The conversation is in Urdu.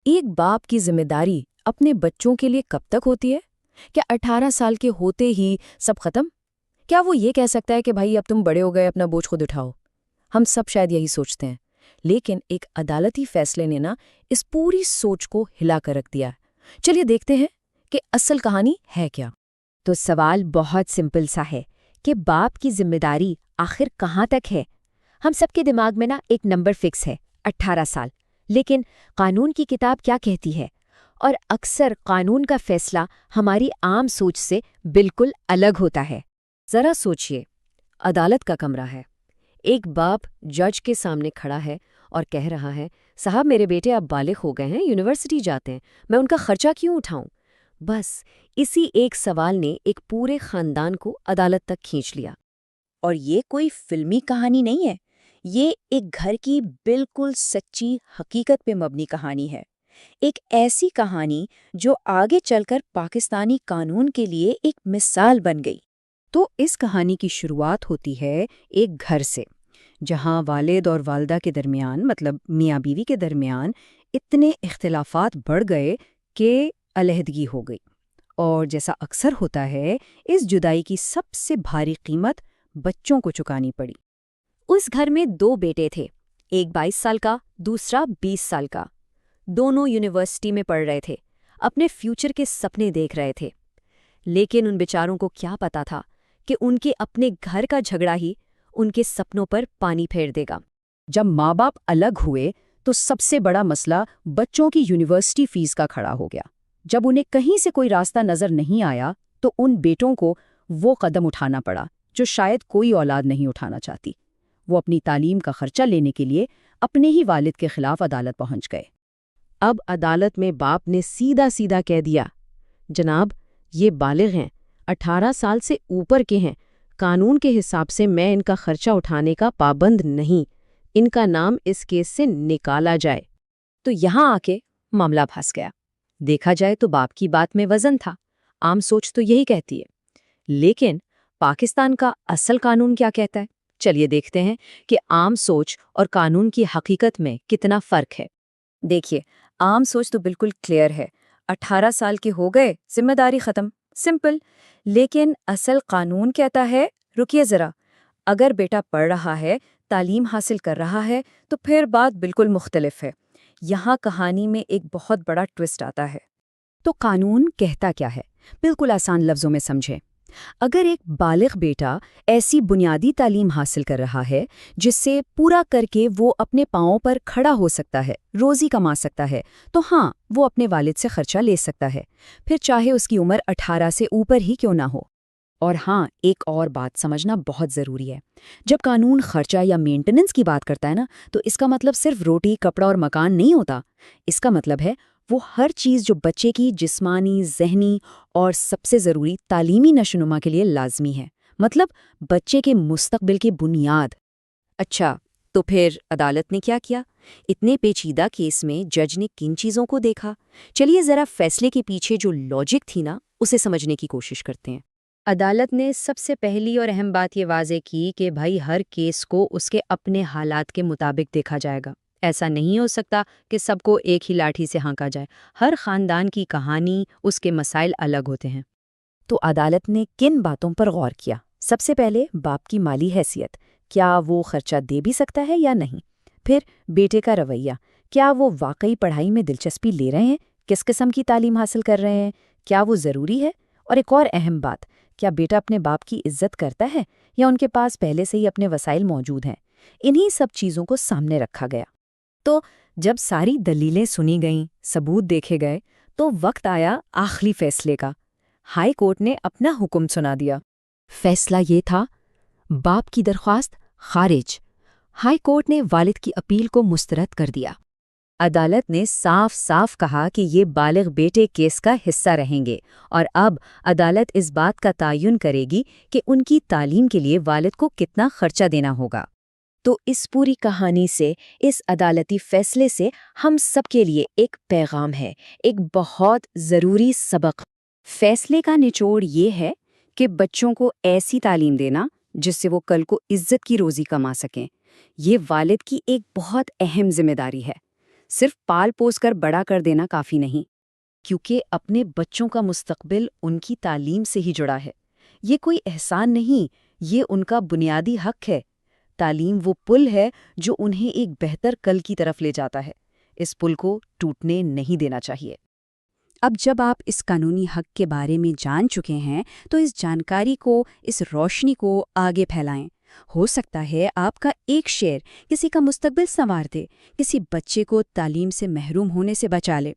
ایک باپ کی ذمہ داری اپنے بچوں کے لیے کب تک ہوتی ہے؟ کیا 18 سال کے ہوتے ہی سب ختم؟ کیا وہ یہ کہہ سکتا ہے کہ بھائی اب تم بڑے ہو گئے، اپنا بوجھ خود اٹھاؤ؟ ہم سب شاید یہی سوچتے ہیں، لیکن ایک عدالتی فیصلے نے اس پوری سوچ کو ہلا کر رکھ دیا ہے۔ چلیے دیکھتے ہیں کہ اصل کہانی ہے کیا۔ تو سوال بہت سمپل سا ہے کہ باپ کی ذمہ داری آخر کہاں تک ہے؟ ہم سب کے دماغ میں ایک نمبر فکس ہے، 18 سال۔ لیکن قانون کی کتاب کیا کہتی ہے؟ اور اکثر قانون کا فیصلہ ہماری عام سوچ سے بالکل الگ ہوتا ہے۔ ذرا سوچئے، عدالت کا کمرہ ہے، ایک باپ جج کے سامنے کھڑا ہے اور کہہ رہا ہے، صاحب میرے بیٹے اب بالغ ہو گئے ہیں، یونیورسٹی جاتے ہیں، میں ان کا خرچہ کیوں اٹھاؤں؟ بس اسی ایک سوال نے ایک پورے خاندان کو عدالت تک کھینچ لیا۔ اور یہ کوئی فلمی کہانی نہیں ہے، یہ ایک گھر کی بالکل سچی حقیقت پہ مبنی کہانی ہے۔ ایک ایسی کہانی جو آگے چل کر پاکستانی قانون کے لیے ایک مثال بن گئی۔ تو اس کہانی کی شروعات ہوتی ہے ایک گھر سے، جہاں والد اور والدہ کے درمیان، مطلب میاں بیوی کے درمیان، اتنے اختلافات بڑھ گئے کہ علیحدگی ہو گئی۔ اور جیسا اکثر ہوتا ہے، اس جدائی کی سب سے بھاری قیمت بچوں کو چکانی پڑی۔ اس گھر میں 2 بیٹے تھے، ایک 22 سال کا، دوسرا 20 سال کا۔ دونوں یونیورسٹی میں پڑھ رہے تھے، اپنے فیوچر کے سپنے دیکھ رہے تھے۔ لیکن ان بیچاروں کو کیا پتا تھا کہ ان کے اپنے گھر کا جھگڑا ہی ان کے سپنوں پر پانی پھیر دے گا۔ جب ماں باپ الگ ہوئے تو سب سے بڑا مسئلہ بچوں کی یونیورسٹی فیس کا کھڑا ہو گیا۔ جب انہیں کہیں سے کوئی راستہ نظر نہیں آیا تو ان بیٹوں کو وہ قدم اٹھانا پڑا جو شاید کوئی اولاد نہیں اٹھانا چاہتی۔ وہ اپنی تعلیم کا خرچہ لینے کے لیے اپنے ہی والد کے خلاف عدالت پہنچ گئے۔ اب عدالت میں باپ نے سیدھا سیدھا کہہ دیا، جناب یہ بالغ ہیں، 18 سال سے اوپر کے ہیں، قانون کے حساب سے میں ان کا خرچہ اٹھانے کا پابند نہیں، ان کا نام اس کیس سے نکالا جائے۔ تو یہاں آ کے معاملہ پھنس گیا۔ دیکھا جائے تو باپ کی بات میں وزن تھا، عام سوچ تو یہی کہتی ہے، لیکن پاکستان کا اصل قانون کیا کہتا ہے؟ چلیے دیکھتے ہیں کہ عام سوچ اور قانون کی حقیقت میں کتنا فرق ہے۔ دیکھیے، عام سوچ تو بالکل کلیئر ہے، 18 سال کے ہو گئے، ذمہ داری ختم، سمپل۔ لیکن اصل قانون کہتا ہے، رکیے ذرا، اگر بیٹا پڑھ رہا ہے، تعلیم حاصل کر رہا ہے تو پھر بات بالکل مختلف ہے۔ یہاں کہانی میں ایک بہت بڑا ٹوسٹ آتا ہے۔ تو قانون کہتا کیا ہے؟ بالکل آسان لفظوں میں سمجھیں۔ اگر ایک بالغ بیٹا ایسی بنیادی تعلیم حاصل کر رہا ہے جس سے پورا کر کے وہ اپنے پاؤں پر کھڑا ہو سکتا ہے، روزی کما سکتا ہے، تو ہاں، وہ اپنے والد سے خرچہ لے سکتا ہے، پھر چاہے اس کی عمر 18 سے اوپر ہی کیوں نہ ہو۔ اور ہاں، ایک اور بات سمجھنا بہت ضروری ہے۔ جب قانون خرچہ یا مینٹیننس کی بات کرتا ہے تو اس کا مطلب صرف روٹی، کپڑا اور مکان نہیں ہوتا۔ اس کا مطلب ہے وہ ہر چیز جو بچے کی جسمانی، ذہنی اور سب سے ضروری تعلیمی نشوونما کے لیے لازمی ہے، مطلب بچے کے مستقبل کی بنیاد۔ اچھا، تو پھر عدالت نے کیا کیا؟ اتنے پیچیدہ کیس میں جج نے کن چیزوں کو دیکھا؟ چلیے ذرا فیصلے کے پیچھے جو لاجک تھی اسے سمجھنے کی کوشش کرتے ہیں۔ عدالت نے سب سے پہلی اور اہم بات یہ واضح کی کہ بھائی ہر کیس کو اس کے اپنے حالات کے مطابق دیکھا جائے گا۔ ایسا نہیں ہو سکتا کہ سب کو ایک ہی لاٹھی سے ہانکا جائے۔ ہر خاندان کی کہانی، اس کے مسائل الگ ہوتے ہیں۔ تو عدالت نے کن باتوں پر غور کیا؟ سب سے پہلے باپ کی مالی حیثیت، کیا وہ خرچہ دے بھی سکتا ہے یا نہیں؟ پھر بیٹے کا رویہ، کیا وہ واقعی پڑھائی میں دلچسپی لے رہے ہیں؟ کس قسم کی تعلیم حاصل کر رہے ہیں؟ کیا وہ ضروری ہے؟ اور ایک اور اہم بات، کیا بیٹا اپنے باپ کی عزت کرتا ہے یا ان کے پاس پہلے سے ہی اپنے وسائل موجود ہیں؟ انہی سب چیزوں کو سامنے رکھا گیا۔ تو جب ساری دلیلیں سنی گئیں، ثبوت دیکھے گئے، تو وقت آیا آخری فیصلے کا۔ ہائی کورٹ نے اپنا حکم سنا دیا۔ فیصلہ یہ تھا، باپ کی درخواست خارج۔ ہائی کورٹ نے والد کی اپیل کو مسترد کر دیا۔ عدالت نے صاف صاف کہا کہ یہ بالغ بیٹے کیس کا حصہ رہیں گے، اور اب عدالت اس بات کا تعین کرے گی کہ ان کی تعلیم کے لیے والد کو کتنا خرچہ دینا ہوگا۔ تو اس پوری کہانی سے، اس عدالتی فیصلے سے ہم سب کے لیے ایک پیغام ہے، ایک بہت ضروری سبق۔ فیصلے کا نچوڑ یہ ہے کہ بچوں کو ایسی تعلیم دینا جس سے وہ کل کو عزت کی روزی کما سکیں، یہ والد کی ایک بہت اہم ذمہ داری ہے۔ صرف پال پوس کر بڑا کر دینا کافی نہیں۔ کیونکہ اپنے بچوں کا مستقبل ان کی تعلیم سے ہی جڑا ہے۔ یہ کوئی احسان نہیں، یہ ان کا بنیادی حق ہے۔ تعلیم وہ پل ہے جو انہیں ایک بہتر کل کی طرف لے جاتا ہے۔ اس پل کو ٹوٹنے نہیں دینا چاہیے۔ اب جب آپ اس قانونی حق کے بارے میں جان چکے ہیں تو اس جانکاری کو، اس روشنی کو آگے پھیلائیں۔ ہو سکتا ہے آپ کا ایک شعر کسی کا مستقبل سنوار دے، کسی بچے کو تعلیم سے محروم ہونے سے بچا لے۔